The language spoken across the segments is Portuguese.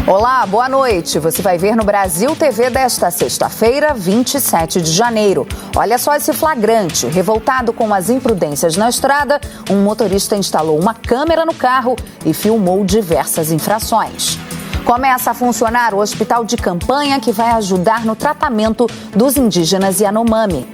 Olá, boa noite. Você vai ver no Brasil TV desta sexta-feira, 27 de janeiro. Olha só esse flagrante. Revoltado com as imprudências na estrada, um motorista instalou uma câmera no carro e filmou diversas infrações. Começa a funcionar o hospital de campanha que vai ajudar no tratamento dos indígenas Yanomami.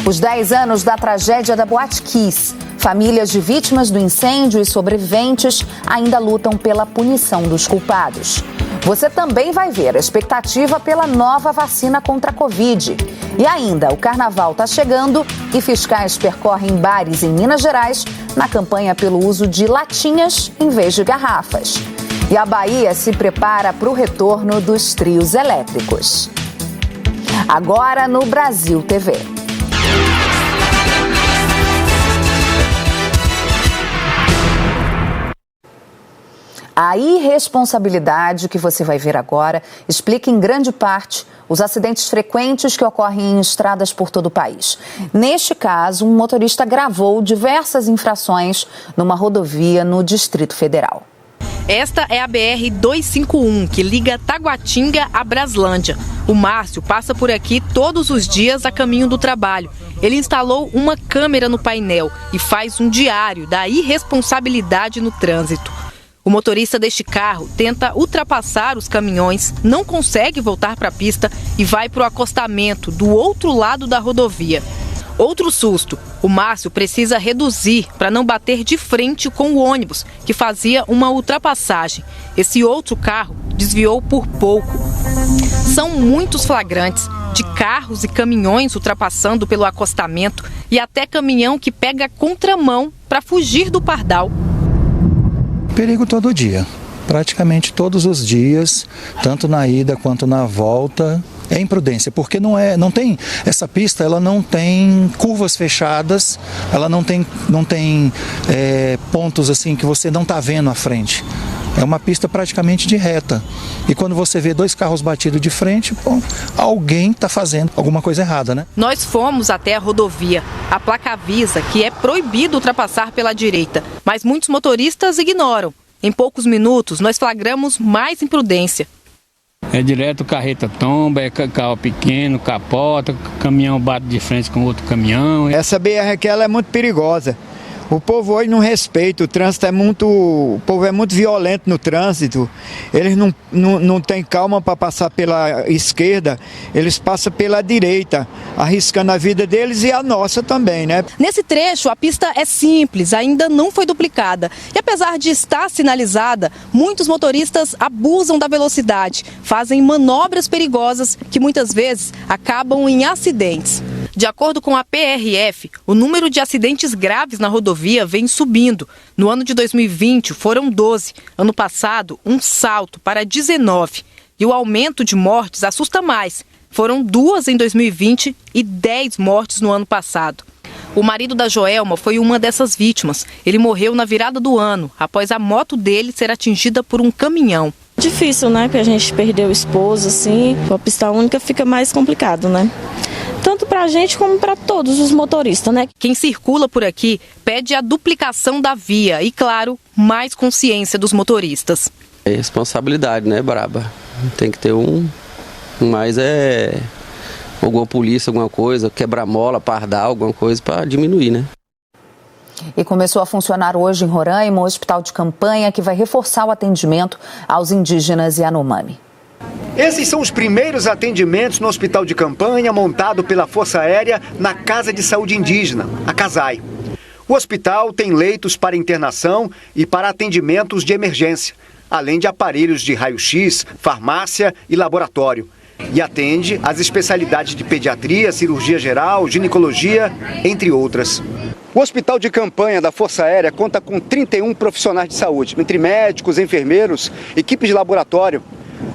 Os 10 anos da tragédia da Boate Kiss. Famílias de vítimas do incêndio e sobreviventes ainda lutam pela punição dos culpados. Você também vai ver a expectativa pela nova vacina contra a Covid. E ainda, o carnaval está chegando e fiscais percorrem bares em Minas Gerais na campanha pelo uso de latinhas em vez de garrafas. E a Bahia se prepara para o retorno dos trios elétricos. Agora no Brasil TV. A irresponsabilidade que você vai ver agora explica em grande parte os acidentes frequentes que ocorrem em estradas por todo o país. Neste caso, um motorista gravou diversas infrações numa rodovia no Distrito Federal. Esta é a BR-251, que liga Taguatinga a Braslândia. O Márcio passa por aqui todos os dias a caminho do trabalho. Ele instalou uma câmera no painel e faz um diário da irresponsabilidade no trânsito. O motorista deste carro tenta ultrapassar os caminhões, não consegue voltar para a pista e vai para o acostamento do outro lado da rodovia. Outro susto, o Márcio precisa reduzir para não bater de frente com o ônibus, que fazia uma ultrapassagem. Esse outro carro desviou por pouco. São muitos flagrantes de carros e caminhões ultrapassando pelo acostamento e até caminhão que pega contramão para fugir do pardal. Perigo todo dia, praticamente todos os dias, tanto na ida quanto na volta. É imprudência, porque não tem essa pista, ela não tem curvas fechadas, ela não tem pontos assim que você não está vendo à frente. É uma pista praticamente de reta. E quando você vê dois carros batidos de frente, alguém está fazendo alguma coisa errada, né? Nós fomos até a rodovia. A placa avisa que é proibido ultrapassar pela direita, mas muitos motoristas ignoram. Em poucos minutos, nós flagramos mais imprudência. É direto, carreta tomba, é carro pequeno, capota, caminhão bate de frente com outro caminhão. Essa BR aqui ela é muito perigosa. O povo hoje não respeita, o povo é muito violento no trânsito, eles não têm calma para passar pela esquerda, eles passam pela direita, arriscando a vida deles e a nossa também, né? Nesse trecho, a pista é simples, ainda não foi duplicada. E apesar de estar sinalizada, muitos motoristas abusam da velocidade, fazem manobras perigosas que muitas vezes acabam em acidentes. De acordo com a PRF, o número de acidentes graves na rodovia vem subindo. No ano de 2020 foram 12, ano passado um salto para 19. E o aumento de mortes assusta mais. Foram 2 em 2020 e 10 mortes no ano passado. O marido da Joelma foi uma dessas vítimas. Ele morreu na virada do ano, após a moto dele ser atingida por um caminhão. Difícil, né? Porque a gente perdeu o esposo, assim. Com a pista única fica mais complicado, né? Tanto para a gente como para todos os motoristas, né? Quem circula por aqui pede a duplicação da via e, claro, mais consciência dos motoristas. É responsabilidade, né, braba? Tem que ter alguma polícia, alguma coisa, quebra-mola, pardal, alguma coisa para diminuir, né? E começou a funcionar hoje em Roraima um hospital de campanha que vai reforçar o atendimento aos indígenas Yanomami. Esses são os primeiros atendimentos no hospital de campanha montado pela Força Aérea na Casa de Saúde Indígena, a CASAI. O hospital tem leitos para internação e para atendimentos de emergência, além de aparelhos de raio-x, farmácia e laboratório. E atende às especialidades de pediatria, cirurgia geral, ginecologia, entre outras. O hospital de campanha da Força Aérea conta com 31 profissionais de saúde, entre médicos, enfermeiros, equipes de laboratório.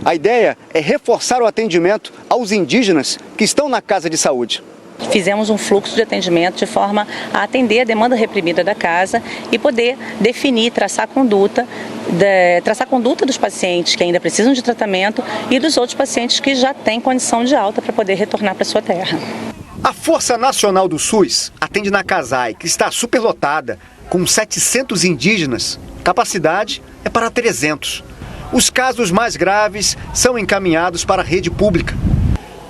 A ideia é reforçar o atendimento aos indígenas que estão na casa de saúde. Fizemos um fluxo de atendimento de forma a atender a demanda reprimida da casa e poder definir, traçar conduta dos pacientes que ainda precisam de tratamento e dos outros pacientes que já têm condição de alta para poder retornar para sua terra. A Força Nacional do SUS atende na CASAI, que está superlotada, com 700 indígenas. Capacidade é para 300. Os casos mais graves são encaminhados para a rede pública.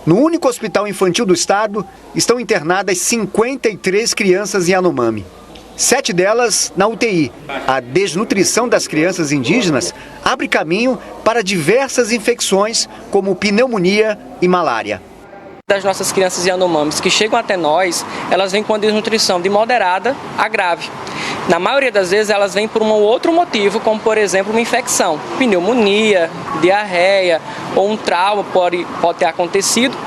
No único hospital infantil do estado, estão internadas 53 crianças Yanomami. 7 delas na UTI. A desnutrição das crianças indígenas abre caminho para diversas infecções, como pneumonia e malária. Das nossas crianças Yanomamis que chegam até nós, elas vêm com a desnutrição de moderada a grave. Na maioria das vezes elas vêm por um outro motivo, como por exemplo uma infecção, pneumonia, diarreia ou um trauma pode ter acontecido.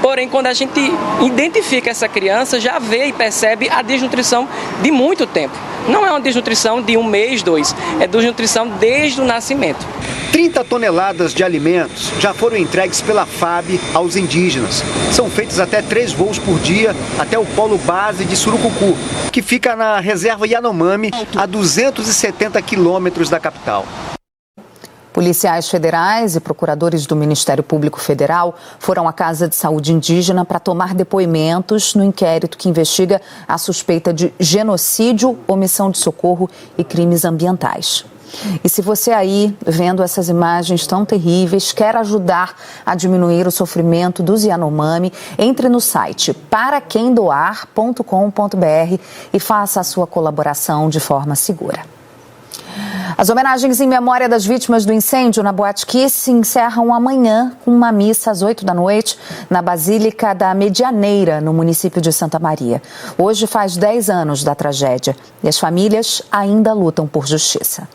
Porém, quando a gente identifica essa criança, já vê e percebe a desnutrição de muito tempo. Não é uma desnutrição de 1 mês, 2, é desnutrição desde o nascimento. 30 toneladas de alimentos já foram entregues pela FAB aos indígenas. São feitos até 3 voos por dia até o polo base de Surucucu, que fica na reserva Yanomami, a 270 quilômetros da capital. Policiais federais e procuradores do Ministério Público Federal foram à Casa de Saúde Indígena para tomar depoimentos no inquérito que investiga a suspeita de genocídio, omissão de socorro e crimes ambientais. E se você aí, vendo essas imagens tão terríveis, quer ajudar a diminuir o sofrimento dos Yanomami, entre no site paraquemdoar.com.br e faça a sua colaboração de forma segura. As homenagens em memória das vítimas do incêndio na Boate Kiss se encerram amanhã com uma missa às 8 da noite na Basílica da Medianeira, no município de Santa Maria. Hoje faz 10 anos da tragédia e as famílias ainda lutam por justiça.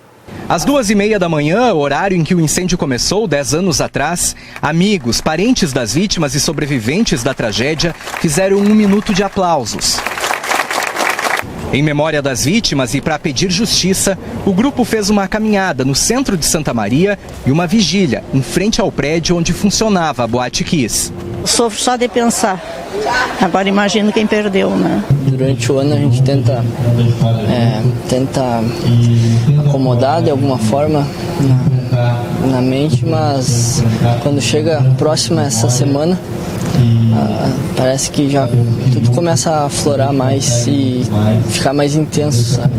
Às 2h30 da manhã, horário em que o incêndio começou 10 anos atrás, amigos, parentes das vítimas e sobreviventes da tragédia fizeram 1 minuto de aplausos. Em memória das vítimas e para pedir justiça, o grupo fez uma caminhada no centro de Santa Maria e uma vigília em frente ao prédio onde funcionava a Boate Kiss. Sofro só de pensar. Agora imagino quem perdeu, né? Durante o ano a gente tenta acomodar de alguma forma na mente, mas quando chega próxima essa semana, parece que já tudo começa a aflorar mais e ficar mais intenso, sabe?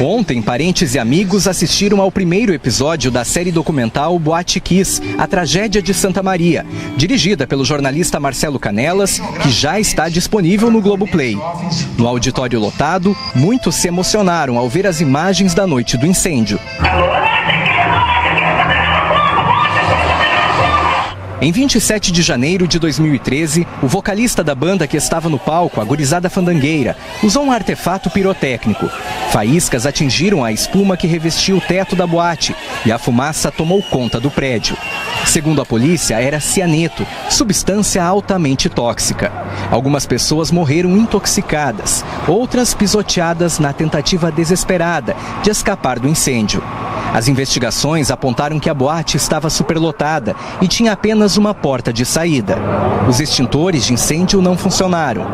Ontem, parentes e amigos assistiram ao primeiro episódio da série documental Boate Kiss, a tragédia de Santa Maria, dirigida pelo jornalista Marcelo Canelas, que já está disponível no Globoplay. No auditório lotado, muitos se emocionaram ao ver as imagens da noite do incêndio. Em 27 de janeiro de 2013, o vocalista da banda que estava no palco, a Gurizada Fandangueira, usou um artefato pirotécnico. Faíscas atingiram a espuma que revestia o teto da boate e a fumaça tomou conta do prédio. Segundo a polícia, era cianeto, substância altamente tóxica. Algumas pessoas morreram intoxicadas, outras pisoteadas na tentativa desesperada de escapar do incêndio. As investigações apontaram que a boate estava superlotada e tinha apenas uma porta de saída. Os extintores de incêndio não funcionaram.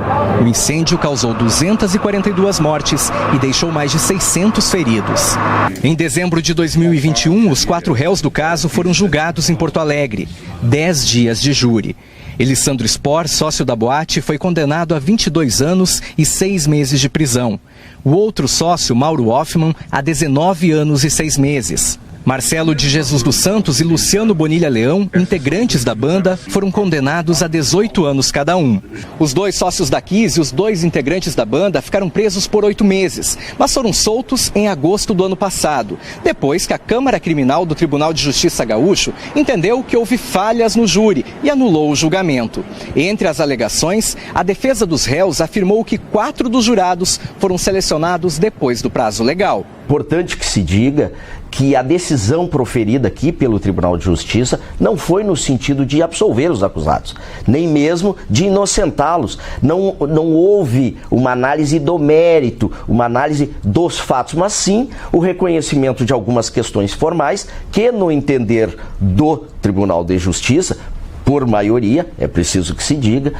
O incêndio causou 242 mortes e deixou mais de 600 feridos. Em dezembro de 2021, os 4 réus do caso foram julgados em Porto Alegre. 10 dias de júri. Elisandro Spor, sócio da boate, foi condenado a 22 anos e 6 meses de prisão. O outro sócio, Mauro Hoffman, a 19 anos e 6 meses. Marcelo de Jesus dos Santos e Luciano Bonilha Leão, integrantes da banda, foram condenados a 18 anos cada um. Os 2 sócios da Kiss e os 2 integrantes da banda ficaram presos por 8 meses, mas foram soltos em agosto do ano passado, depois que a Câmara Criminal do Tribunal de Justiça Gaúcho entendeu que houve falhas no júri e anulou o julgamento. Entre as alegações, a defesa dos réus afirmou que 4 dos jurados foram selecionados depois do prazo legal. Importante que se diga que a decisão proferida aqui pelo Tribunal de Justiça não foi no sentido de absolver os acusados, nem mesmo de inocentá-los. Não houve uma análise do mérito, uma análise dos fatos, mas sim o reconhecimento de algumas questões formais que, no entender do Tribunal de Justiça, por maioria, é preciso que se diga,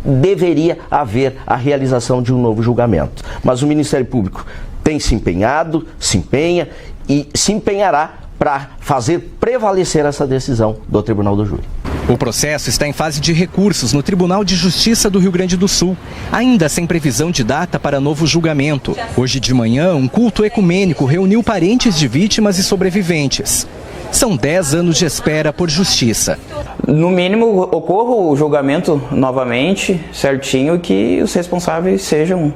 deveria haver a realização de um novo julgamento. Mas o Ministério Público tem se empenhado, se empenha e se empenhará para fazer prevalecer essa decisão do Tribunal do Júri. O processo está em fase de recursos no Tribunal de Justiça do Rio Grande do Sul, ainda sem previsão de data para novo julgamento. Hoje de manhã, um culto ecumênico reuniu parentes de vítimas e sobreviventes. São 10 anos de espera por justiça. No mínimo, ocorra o julgamento novamente, certinho, e que os responsáveis sejam,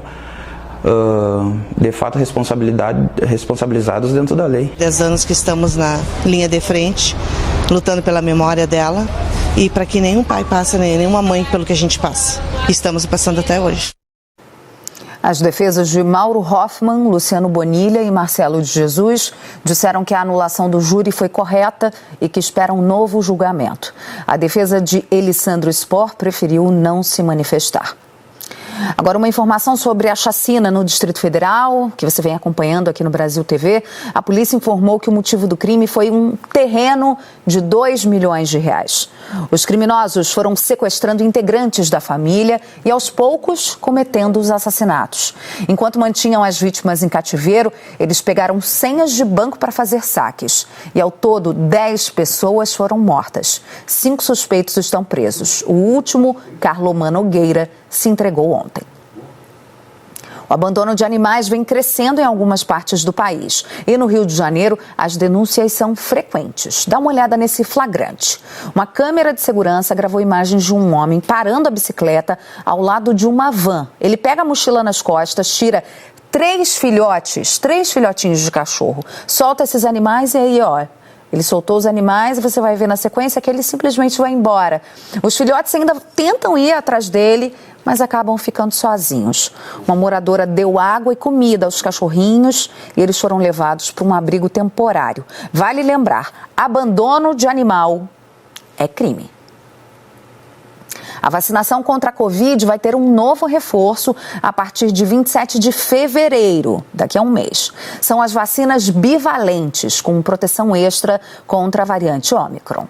de fato, responsabilizados dentro da lei. 10 anos que estamos na linha de frente, lutando pela memória dela e para que nenhum pai passe, nem nenhuma mãe pelo que a gente passa. Estamos passando até hoje. As defesas de Mauro Hoffman, Luciano Bonilha e Marcelo de Jesus disseram que a anulação do júri foi correta e que esperam um novo julgamento. A defesa de Elisandro Spor preferiu não se manifestar. Agora, uma informação sobre a chacina no Distrito Federal, que você vem acompanhando aqui no Brasil TV. A polícia informou que o motivo do crime foi um terreno de R$2 milhões. Os criminosos foram sequestrando integrantes da família e, aos poucos, cometendo os assassinatos. Enquanto mantinham as vítimas em cativeiro, eles pegaram senhas de banco para fazer saques. E, ao todo, 10 pessoas foram mortas. 5 suspeitos estão presos. O último, Carlomã Nogueira, se entregou ontem. O abandono de animais vem crescendo em algumas partes do país. E no Rio de Janeiro, as denúncias são frequentes. Dá uma olhada nesse flagrante. Uma câmera de segurança gravou imagens de um homem parando a bicicleta ao lado de uma van. Ele pega a mochila nas costas, tira 3 filhotinhos de cachorro. Solta esses animais e aí, ó, ele soltou os animais e você vai ver na sequência que ele simplesmente vai embora. Os filhotes ainda tentam ir atrás dele, mas acabam ficando sozinhos. Uma moradora deu água e comida aos cachorrinhos e eles foram levados para um abrigo temporário. Vale lembrar, abandono de animal é crime. A vacinação contra a Covid vai ter um novo reforço a partir de 27 de fevereiro, daqui a um mês. São as vacinas bivalentes, com proteção extra contra a variante Ômicron.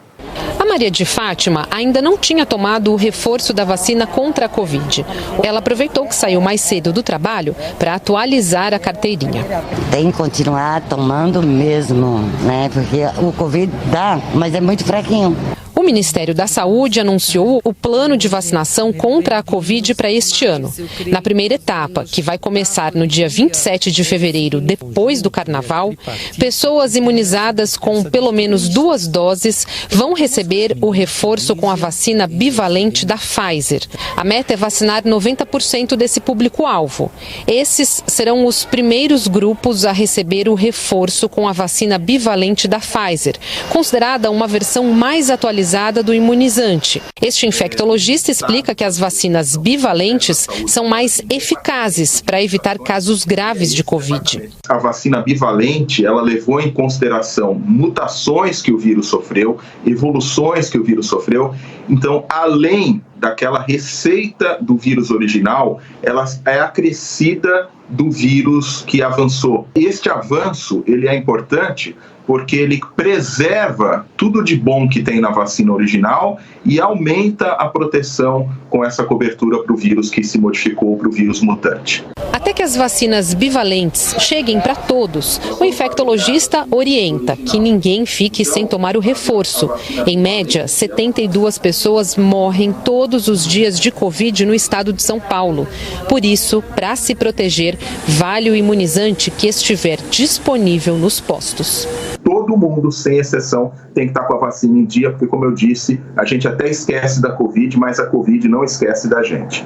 A Maria de Fátima ainda não tinha tomado o reforço da vacina contra a Covid. Ela aproveitou que saiu mais cedo do trabalho para atualizar a carteirinha. Tem que continuar tomando mesmo, né? Porque o Covid dá, mas é muito fraquinho. O Ministério da Saúde anunciou o plano de vacinação contra a Covid para este ano. Na primeira etapa, que vai começar no dia 27 de fevereiro, depois do Carnaval, pessoas imunizadas com pelo menos 2 doses vão receber o reforço com a vacina bivalente da Pfizer. A meta é vacinar 90% desse público-alvo. Esses serão os primeiros grupos a receber o reforço com a vacina bivalente da Pfizer, considerada uma versão mais atualizada do imunizante. Este infectologista explica que as vacinas bivalentes são mais eficazes para evitar casos graves de Covid. A vacina bivalente, ela levou em consideração mutações que o vírus sofreu, evoluções que o vírus sofreu. Então, além daquela receita do vírus original, ela é acrescida do vírus que avançou. Este avanço, ele é importante porque ele preserva tudo de bom que tem na vacina original e aumenta a proteção com essa cobertura para o vírus que se modificou para o vírus mutante. Até que as vacinas bivalentes cheguem para todos, o infectologista orienta que ninguém fique sem tomar o reforço. Em média, 72 pessoas morrem todos os dias de Covid no estado de São Paulo. Por isso, para se proteger, vale o imunizante que estiver disponível nos postos. Todo mundo, sem exceção, tem que estar com a vacina em dia, porque, como eu disse, a gente até esquece da Covid, mas a Covid não esquece da gente.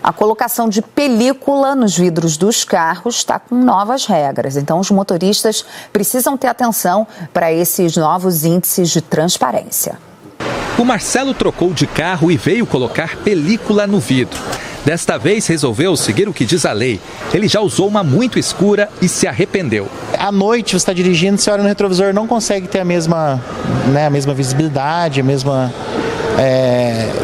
A colocação de película nos vidros dos carros está com novas regras. Então, os motoristas precisam ter atenção para esses novos índices de transparência. O Marcelo trocou de carro e veio colocar película no vidro. Desta vez resolveu seguir o que diz a lei. Ele já usou uma muito escura e se arrependeu. À noite você está dirigindo, você olha no retrovisor, não consegue ter a mesma visibilidade, a mesma...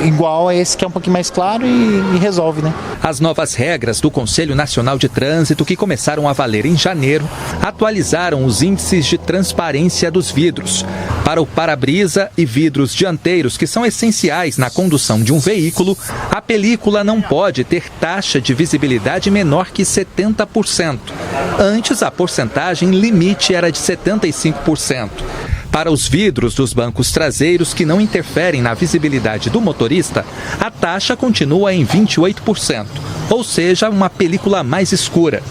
igual a esse que é um pouquinho mais claro e resolve, né? As novas regras do Conselho Nacional de Trânsito, que começaram a valer em janeiro, atualizaram os índices de transparência dos vidros. Para o para-brisa e vidros dianteiros, que são essenciais na condução de um veículo, a película não pode ter taxa de visibilidade menor que 70%. Antes, a porcentagem limite era de 75%. Para os vidros dos bancos traseiros que não interferem na visibilidade do motorista, a taxa continua em 28%, ou seja, uma película mais escura.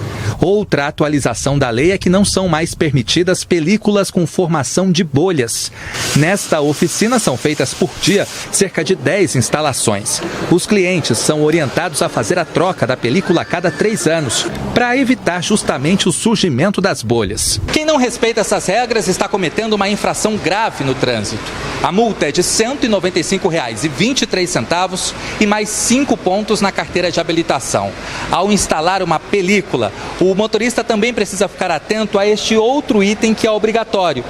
Outra atualização da lei é que não são mais permitidas películas com formação de bolhas. Nesta oficina são feitas por dia cerca de 10 instalações. Os clientes são orientados a fazer a troca da película a cada 3 anos, para evitar justamente o surgimento das bolhas. Quem não respeita essas regras está cometendo uma infração grave no trânsito. A multa é de R$ 195,23 e mais 5 pontos na carteira de habilitação. Ao instalar uma película, o motorista também precisa ficar atento a este outro item que é obrigatório.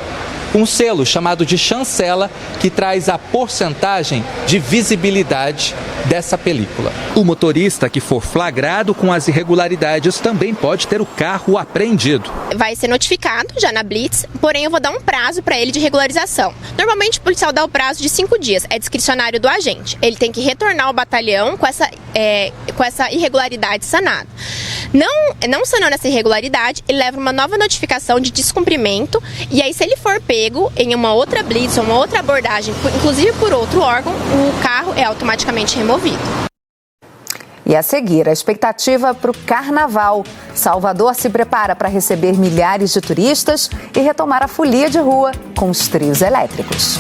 Um selo chamado de chancela que traz a porcentagem de visibilidade dessa película. O motorista que for flagrado com as irregularidades também pode ter o carro apreendido. Vai ser notificado já na Blitz, porém eu vou dar um prazo para ele de regularização. Normalmente o policial dá o prazo de 5 dias, é discricionário do agente. Ele tem que retornar ao batalhão com essa irregularidade sanada. Não sanando essa irregularidade, ele leva uma nova notificação de descumprimento e aí se ele for pego em uma outra blitz ou uma outra abordagem, inclusive por outro órgão, o carro é automaticamente removido. E a seguir, a expectativa para o Carnaval. Salvador se prepara para receber milhares de turistas e retomar a folia de rua com os trios elétricos.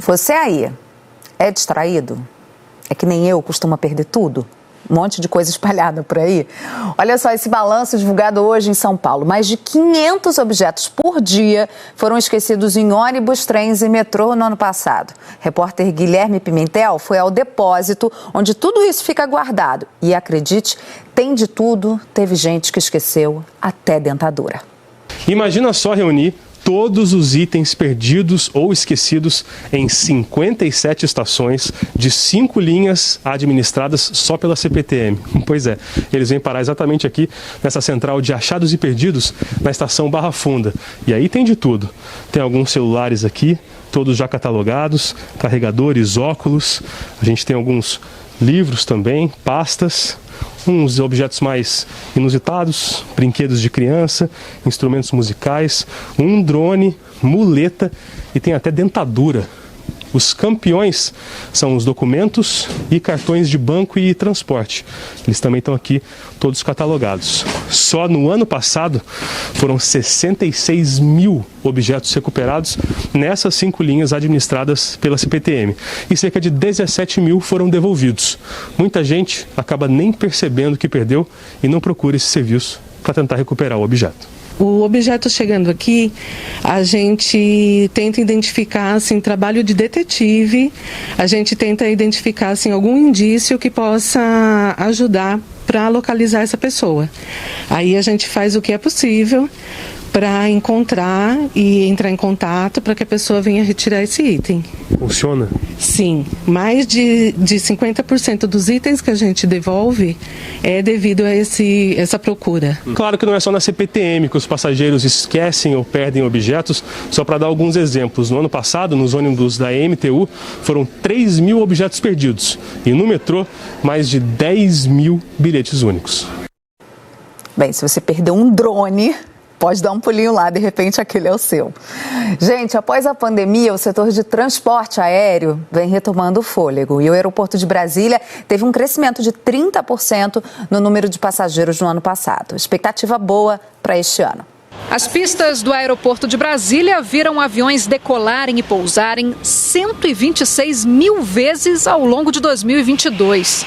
Você aí é distraído? É que nem eu, costuma perder tudo? Um monte de coisa espalhada por aí. Olha só esse balanço divulgado hoje em São Paulo. Mais de 500 objetos por dia foram esquecidos em ônibus, trens e metrô no ano passado. Repórter Guilherme Pimentel foi ao depósito onde tudo isso fica guardado. E acredite, tem de tudo. Teve gente que esqueceu até dentadura. Imagina só reunir todos os itens perdidos ou esquecidos em 57 estações de 5 linhas administradas só pela CPTM. Pois é, eles vêm parar exatamente aqui nessa central de achados e perdidos na estação Barra Funda. E aí tem de tudo. Tem alguns celulares aqui, todos já catalogados, carregadores, óculos. A gente tem alguns livros também, pastas, uns objetos mais inusitados, brinquedos de criança, instrumentos musicais, um drone, muleta e tem até dentadura. Os campeões são os documentos e cartões de banco e transporte. Eles também estão aqui todos catalogados. Só no ano passado foram 66 mil objetos recuperados nessas 5 linhas administradas pela CPTM. E cerca de 17 mil foram devolvidos. Muita gente acaba nem percebendo que perdeu e não procura esse serviço para tentar recuperar o objeto. O objeto chegando aqui, a gente tenta identificar assim, trabalho de detetive, a gente tenta identificar assim, algum indício que possa ajudar para localizar essa pessoa. Aí a gente faz o que é possível para encontrar e entrar em contato para que a pessoa venha retirar esse item. Funciona? Sim, mais de 50% dos itens que a gente devolve é devido a essa procura. Claro que não é só na CPTM que os passageiros esquecem ou perdem objetos, só para dar alguns exemplos. No ano passado, nos ônibus da MTU, foram 3 mil objetos perdidos e no metrô, mais de 10 mil bilhetes únicos. Bem, se você perdeu um drone, pode dar um pulinho lá, de repente aquele é o seu. Gente, após a pandemia, o setor de transporte aéreo vem retomando o fôlego. E o aeroporto de Brasília teve um crescimento de 30% no número de passageiros no ano passado. Expectativa boa para este ano. As pistas do aeroporto de Brasília viram aviões decolarem e pousarem 126 mil vezes ao longo de 2022.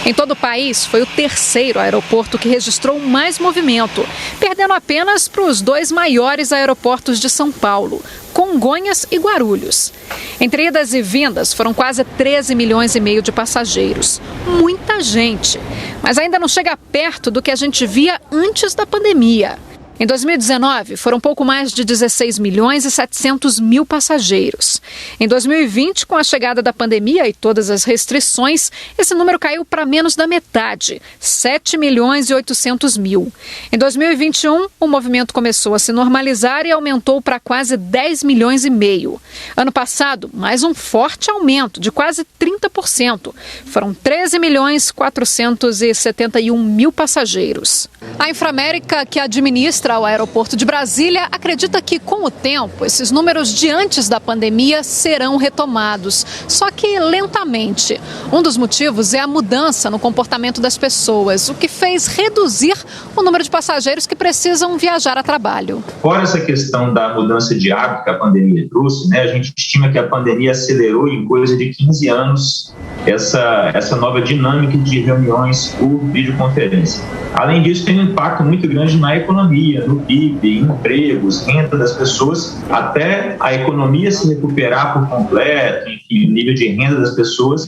Em todo o país, foi o terceiro aeroporto que registrou mais movimento, perdendo apenas para os 2 maiores aeroportos de São Paulo, Congonhas e Guarulhos. Entre idas e vindas, foram quase 13 milhões e meio de passageiros. Muita gente, mas ainda não chega perto do que a gente via antes da pandemia. Em 2019, foram pouco mais de 16 milhões e 700 mil passageiros. Em 2020, com a chegada da pandemia e todas as restrições, esse número caiu para menos da metade, 7 milhões e 800 mil. Em 2021, o movimento começou a se normalizar e aumentou para quase 10 milhões e meio. Ano passado, mais um forte aumento de quase 30%. Foram 13 milhões 471 mil passageiros. A Inframérica, que administra administra o aeroporto de Brasília acredita que, com o tempo, esses números de antes da pandemia serão retomados, só que lentamente. Um dos motivos é a mudança no comportamento das pessoas, o que fez reduzir o número de passageiros que precisam viajar a trabalho. Fora essa questão da mudança de hábito que a pandemia trouxe, né, a gente estima que a pandemia acelerou em coisa de 15 anos essa nova dinâmica de reuniões por videoconferência. Além disso, tem um impacto muito grande na economia, no PIB, empregos, renda das pessoas, até a economia se recuperar por completo, enfim, o nível de renda das pessoas.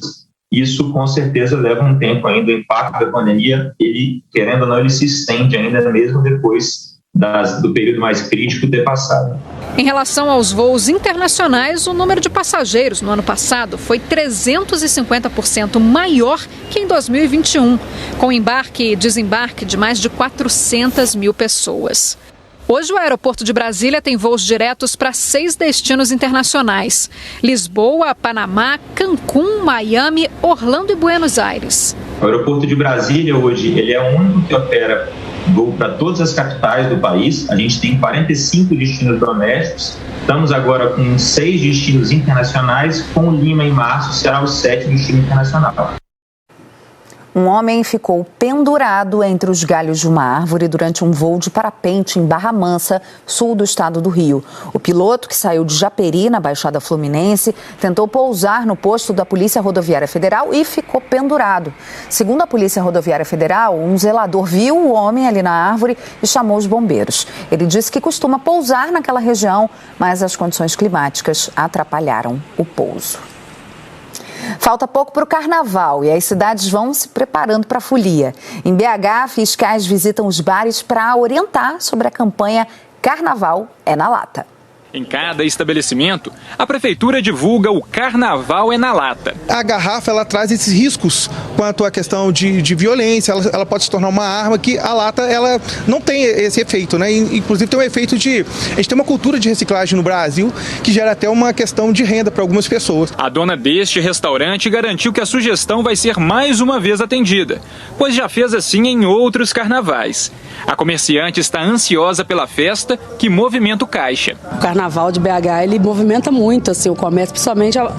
Isso, com certeza, leva um tempo ainda. O impacto da pandemia, ele, querendo ou não, ele se estende ainda mesmo depois do período mais crítico ter passado. Em relação aos voos internacionais, o número de passageiros no ano passado foi 350% maior que em 2021, com embarque e desembarque de mais de 400 mil pessoas. Hoje, o aeroporto de Brasília tem voos diretos para 6 destinos internacionais: Lisboa, Panamá, Cancún, Miami, Orlando e Buenos Aires. O aeroporto de Brasília hoje ele é o único que opera voo para todas as capitais do país. A gente tem 45 destinos domésticos. Estamos agora com 6 destinos internacionais. Com Lima, em março, será o 7º destino internacional. Um homem ficou pendurado entre os galhos de uma árvore durante um voo de parapente em Barra Mansa, sul do estado do Rio. O piloto, que saiu de Japeri, na Baixada Fluminense, tentou pousar no posto da Polícia Rodoviária Federal e ficou pendurado. Segundo a Polícia Rodoviária Federal, um zelador viu o homem ali na árvore e chamou os bombeiros. Ele disse que costuma pousar naquela região, mas as condições climáticas atrapalharam o pouso. Falta pouco para o carnaval e as cidades vão se preparando para a folia. Em BH, fiscais visitam os bares para orientar sobre a campanha Carnaval é na Lata. Em cada estabelecimento, a prefeitura divulga o Carnaval é na Lata. A garrafa, ela traz esses riscos quanto à questão de violência, ela pode se tornar uma arma, que a lata ela não tem esse efeito, né? Inclusive tem um efeito de... A gente tem uma cultura de reciclagem no Brasil que gera até uma questão de renda para algumas pessoas. A dona deste restaurante garantiu que a sugestão vai ser mais uma vez atendida, pois já fez assim em outros carnavais. A comerciante está ansiosa pela festa que movimenta o caixa. O Carnaval de BH, ele movimenta muito assim, o comércio, principalmente a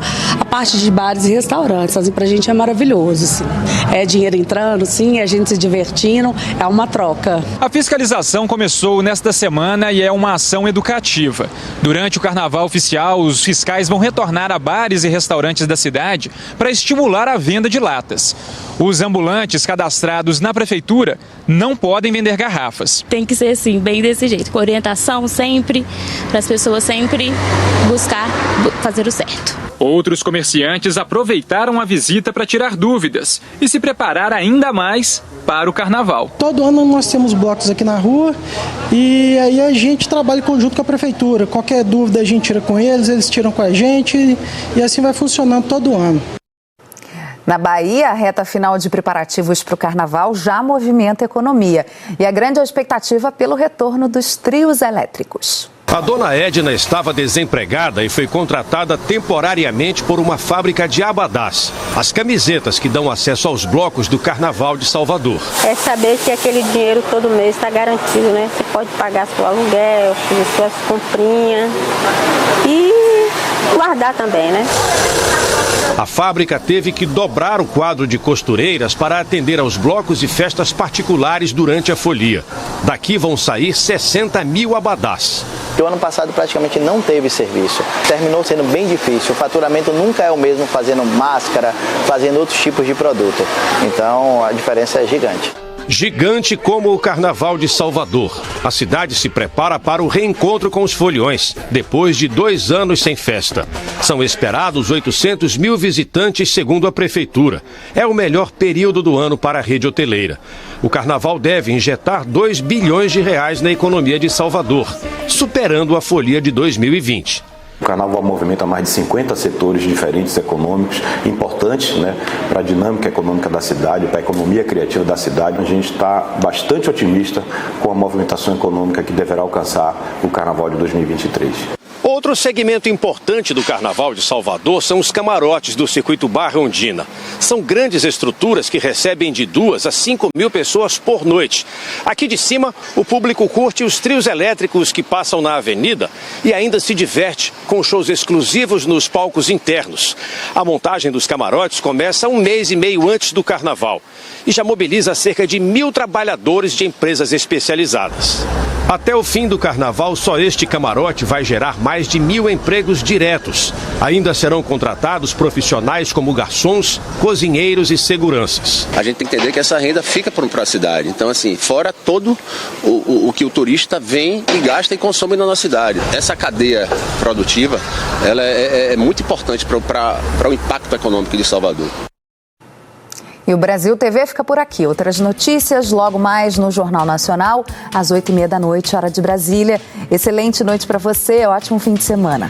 parte de bares e restaurantes. Assim, pra gente é maravilhoso. Assim. É dinheiro entrando, sim, a gente se divertindo, é uma troca. A fiscalização começou nesta semana e é uma ação educativa. Durante o Carnaval oficial, os fiscais vão retornar a bares e restaurantes da cidade para estimular a venda de latas. Os ambulantes cadastrados na prefeitura não podem vender garrafas. Tem que ser assim, bem desse jeito, com orientação sempre, para as pessoas sempre buscar fazer o certo. Outros comerciantes aproveitaram a visita para tirar dúvidas e se preparar ainda mais para o carnaval. Todo ano nós temos blocos aqui na rua e aí a gente trabalha em conjunto com a prefeitura. Qualquer dúvida a gente tira com eles tiram com a gente e assim vai funcionando todo ano. Na Bahia, a reta final de preparativos para o carnaval já movimenta a economia. E a grande expectativa pelo retorno dos trios elétricos. A dona Edna estava desempregada e foi contratada temporariamente por uma fábrica de abadás. As camisetas que dão acesso aos blocos do Carnaval de Salvador. É saber que aquele dinheiro todo mês está garantido, né? Você pode pagar seu aluguel, fazer suas comprinhas e guardar também, né? A fábrica teve que dobrar o quadro de costureiras para atender aos blocos e festas particulares durante a folia. Daqui vão sair 60 mil abadás. O ano passado praticamente não teve serviço. Terminou sendo bem difícil. O faturamento nunca é o mesmo fazendo máscara, fazendo outros tipos de produto. Então a diferença é gigante. Gigante como o Carnaval de Salvador. A cidade se prepara para o reencontro com os foliões, depois de 2 anos sem festa. São esperados 800 mil visitantes, segundo a prefeitura. É o melhor período do ano para a rede hoteleira. O Carnaval deve injetar 2 bilhões de reais na economia de Salvador, superando a folia de 2020. O Carnaval movimenta mais de 50 setores diferentes econômicos, importantes, né, para a dinâmica econômica da cidade, para a economia criativa da cidade. A gente está bastante otimista com a movimentação econômica que deverá alcançar o Carnaval de 2023. Outro segmento importante do Carnaval de Salvador são os camarotes do Circuito Barra Ondina. São grandes estruturas que recebem de 2 a 5 mil pessoas por noite. Aqui de cima, o público curte os trios elétricos que passam na avenida e ainda se diverte com shows exclusivos nos palcos internos. A montagem dos camarotes começa 1 mês e meio antes do Carnaval e já mobiliza cerca de 1.000 trabalhadores de empresas especializadas. Até o fim do Carnaval, só este camarote vai gerar mais de 1.000 empregos diretos. Ainda serão contratados profissionais como garçons, cozinheiros e seguranças. A gente tem que entender que essa renda fica para a cidade. Então, assim, fora todo o que o turista vem e gasta e consome na nossa cidade. Essa cadeia produtiva, ela é muito importante para o impacto econômico de Salvador. E o Brasil TV fica por aqui. Outras notícias logo mais no Jornal Nacional, às 20h30 da noite, hora de Brasília. Excelente noite para você, ótimo fim de semana.